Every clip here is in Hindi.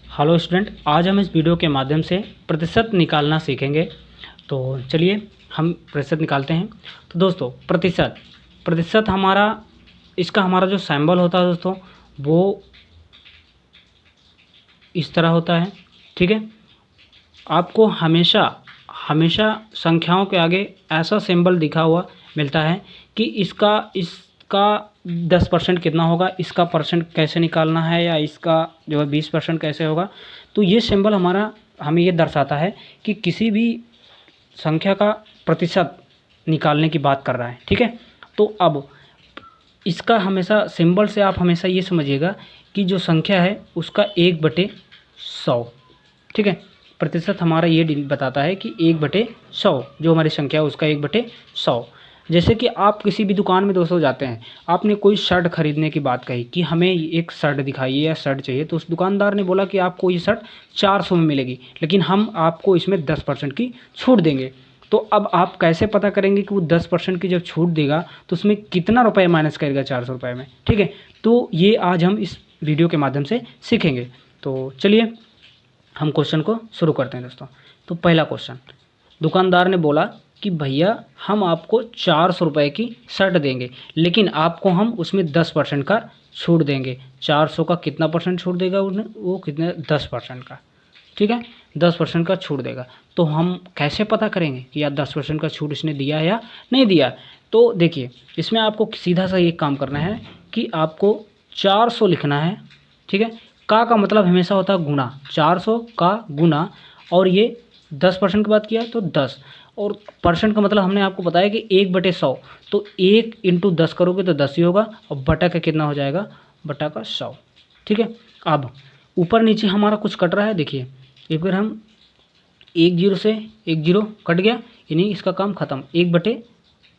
हेलो स्टूडेंट, आज हम इस वीडियो के माध्यम से प्रतिशत निकालना सीखेंगे। तो चलिए हम प्रतिशत निकालते हैं। तो दोस्तों प्रतिशत हमारा जो सिंबल होता है दोस्तों, वो इस तरह होता है। ठीक है, आपको हमेशा हमेशा संख्याओं के आगे ऐसा सिंबल दिखा हुआ मिलता है कि इसका 10% कितना होगा, इसका परसेंट कैसे निकालना है, या इसका जो है 20% कैसे होगा। तो ये सिंबल हमें ये दर्शाता है कि किसी भी संख्या का प्रतिशत निकालने की बात कर रहा है। ठीक है, तो अब इसका हमेशा सिंबल से आप हमेशा ये समझिएगा कि जो संख्या है उसका 1/100। ठीक है, प्रतिशत हमारा ये बताता है कि 1/100 जो हमारी संख्या है उसका 1/100। जैसे कि आप किसी भी दुकान में दोस्तों जाते हैं, आपने कोई शर्ट खरीदने की बात कही कि हमें एक शर्ट दिखाइए या शर्ट चाहिए, तो उस दुकानदार ने बोला कि आपको ये शर्ट 400 में मिलेगी, लेकिन हम आपको इसमें 10% की छूट देंगे। तो अब आप कैसे पता करेंगे कि वो 10% की जब छूट देगा तो उसमें कितना रुपये माइनस करेगा 400 रुपये में। ठीक है, तो ये आज हम इस वीडियो के माध्यम से सीखेंगे। तो चलिए हम क्वेश्चन को शुरू करते हैं दोस्तों। तो पहला क्वेश्चन, दुकानदार ने बोला कि भैया हम आपको 400 रुपये की शर्ट देंगे, लेकिन आपको हम उसमें 10% का छूट देंगे। 400 का कितना परसेंट छूट देगा उन्हें, वो कितने 10% का। ठीक है, 10% का छूट देगा। तो हम कैसे पता करेंगे कि यार 10% का छूट इसने दिया है या नहीं दिया। तो देखिए, इसमें आपको सीधा सा एक काम करना है कि आपको 400 लिखना है। ठीक है, का मतलब हमेशा होता है गुना, 400 का गुना, और ये 10% की बात किया तो 10, और परसेंट का मतलब हमने आपको बताया कि 1/100। तो 1 × 10 करोगे तो 10 ही होगा, और बटा का कितना हो जाएगा, बटा का 100। ठीक है, अब ऊपर नीचे हमारा कुछ कट रहा है। देखिए एक बार हम 1 0 से 1 0 कट गया, यानी इसका काम ख़त्म। 1/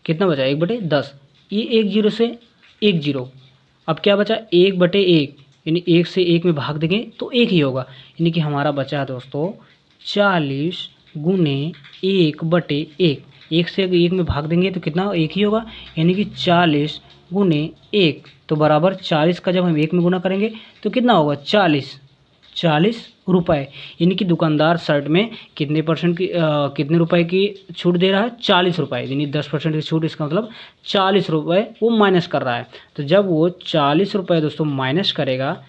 कितना बचा, 1/10। ये 1 0 से 1 0, अब क्या बचा 1/1, यानी 1 से 1 में भाग देंगे तो 1 ही होगा, यानी कि हमारा बचा है दोस्तों 40 गुने 1/1। 1 से 1 में भाग देंगे तो कितना 1 ही होगा, यानी कि 40 गुने 1, तो बराबर 40 का जब हम 1 में गुना करेंगे तो कितना होगा 40 रुपये। यानी कि दुकानदार शर्ट में कितने रुपए की छूट दे रहा है, 40 रुपये, यानी 10% की छूट, इसका मतलब 40 रुपये वो माइनस कर रहा है। तो जब वो 40 रुपये दोस्तों माइनस करेगा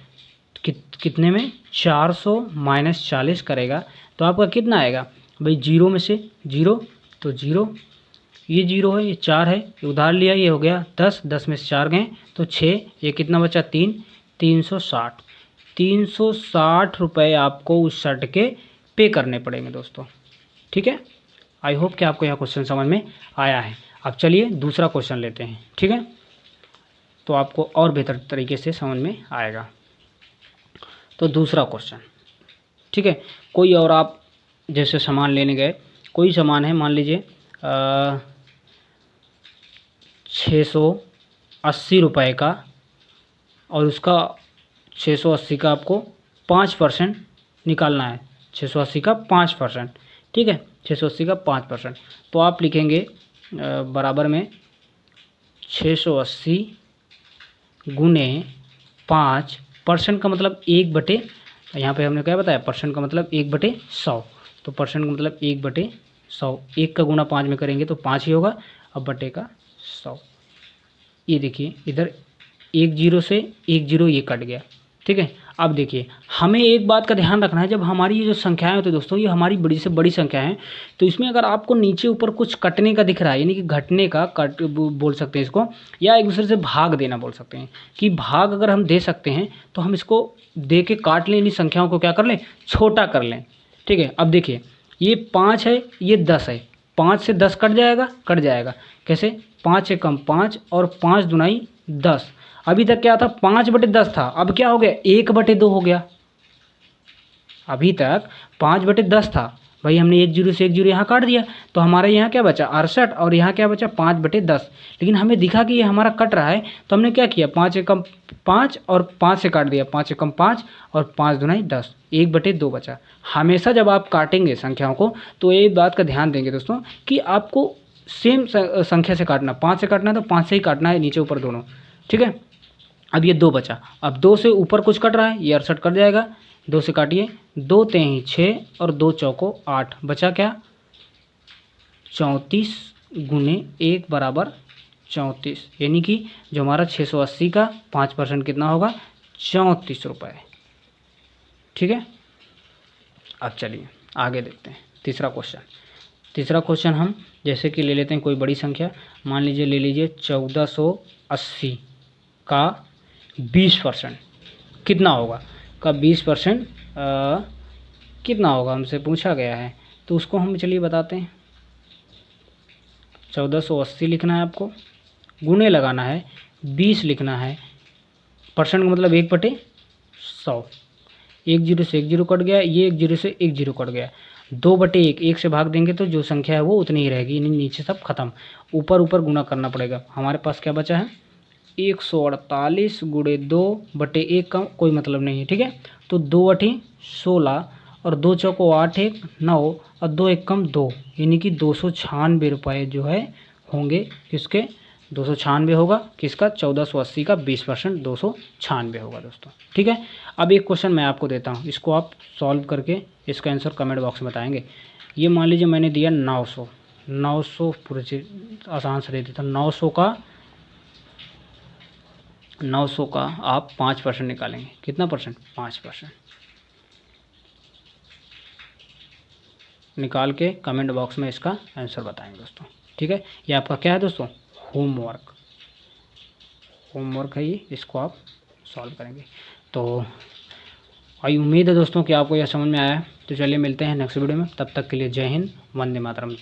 कितने में, 400 माइनस 40 करेगा, तो आपका कितना आएगा भाई, 0 में से 0 तो 0, ये 0 है, ये 4 है, ये उधार लिया, ये हो गया 10, 10 में से 4 गए तो 6, ये कितना बचा 3, 360 रुपये आपको उस शर्ट के पे करने पड़ेंगे दोस्तों। ठीक है, आई होप कि आपको यह क्वेश्चन समझ में आया है। अब चलिए दूसरा क्वेश्चन लेते हैं। ठीक है, तो आपको और बेहतर तरीके से समझ में आएगा। तो दूसरा क्वेश्चन, ठीक है, कोई और आप जैसे सामान लेने गए, कोई सामान है मान लीजिए 680 रुपये का, और उसका 680 का आपको 5% निकालना है, 680 का 5%। ठीक है, 680 का 5%, तो आप लिखेंगे बराबर में 680 गुने 5%, का मतलब 1/, यहाँ पे हमने क्या बताया, परसेंट का मतलब 1/100, तो परसेंट का मतलब 1/100, 1 का गुना 5 में करेंगे तो 5 ही होगा, अब बटे का 100। ये देखिए इधर 1 0 से 1 0 ये कट गया। ठीक है, अब देखिए हमें एक बात का ध्यान रखना है, जब हमारी ये जो संख्याएं होती है दोस्तों, ये हमारी बड़ी से बड़ी संख्या है, तो इसमें अगर आपको नीचे ऊपर कुछ कटने का दिख रहा है, यानी कि घटने का कट बोल सकते हैं इसको, या एक दूसरे से भाग देना बोल सकते हैं, कि भाग अगर हम दे सकते हैं तो हम इसको दे के काट लें, इन संख्याओं को क्या कर लें, छोटा कर लें। ठीक है, अब देखिए ये 5 है, ये 10 है, 5 से 10 कट जाएगा, कैसे, 5 से कम 5, और 5 दूनाई 10। अभी तक क्या था, 5/10 था, अब क्या हो गया 1/2 हो गया। अभी तक 5/10 था भाई, हमने 1 0 से 1 0 यहाँ काट दिया, तो हमारे यहाँ क्या बचा 68, और यहाँ क्या बचा 5/10। लेकिन हमें दिखा कि ये हमारा कट रहा है, तो हमने क्या किया, 5 से कम 5 और 5 से काट दिया, 5 से कम 5 और 5 दूनाई 10, 1/2 बचा। हमेशा जब आप काटेंगे संख्याओं को तो एक बात का ध्यान देंगे दोस्तों कि आपको सेम संख्या से काटना, 5 से काटना है तो 5 से ही काटना है, नीचे ऊपर दोनों। ठीक है, अब ये 2 बचा, अब 2 से ऊपर कुछ कट रहा है, ये 68 कट जाएगा, 2 से काटिए, 2 तेहीं 6 और 2 चौको 8, बचा क्या 34 गुने 1 बराबर 34, यानी कि जो हमारा 680 का 5% कितना होगा 34 रुपये। ठीक है, अब चलिए आगे देखते हैं तीसरा क्वेश्चन हम जैसे कि ले लेते हैं कोई बड़ी संख्या, मान लीजिए ले लीजिए 1480 का 20% कितना होगा, का 20% कितना होगा हमसे पूछा गया है, तो उसको हम चलिए बताते हैं। 1480 लिखना है आपको, गुणे लगाना है, 20 लिखना है, परसेंट का मतलब 1/100, 1 जीरो से 1 जीरो कट गया, ये 1 जीरो से 1 जीरो कट गया, 2/1, 1 से भाग देंगे तो जो संख्या है वो उतनी ही रहेगी, नीचे सब खत्म, ऊपर ऊपर गुना करना पड़ेगा। हमारे पास क्या बचा है 148 गुणे 2/1 का कोई मतलब नहीं है। ठीक है, तो 2/16 और 2 चौको 8 1 9 और 2 1 कम 2, यानी कि 296 रुपये जो है होंगे किसके, 296 होगा किसका 1480 का 20% 296 होगा दोस्तों। ठीक है, अब एक क्वेश्चन मैं आपको देता हूँ, इसको आप सॉल्व करके इसका आंसर कमेंट बॉक्स में बताएंगे। ये मान लीजिए मैंने दिया 900 पूरे आसान से दे देता, 900 का आप 5% निकालेंगे, कितना परसेंट 5% निकाल के कमेंट बॉक्स में इसका आंसर बताएंगे दोस्तों। ठीक है, ये आपका क्या है दोस्तों होमवर्क है, ये इसको आप सॉल्व करेंगे। तो आई उम्मीद है दोस्तों कि आपको यह समझ में आया है। तो चलिए मिलते हैं नेक्स्ट वीडियो में, तब तक के लिए जय हिंद, वंदे मातरम।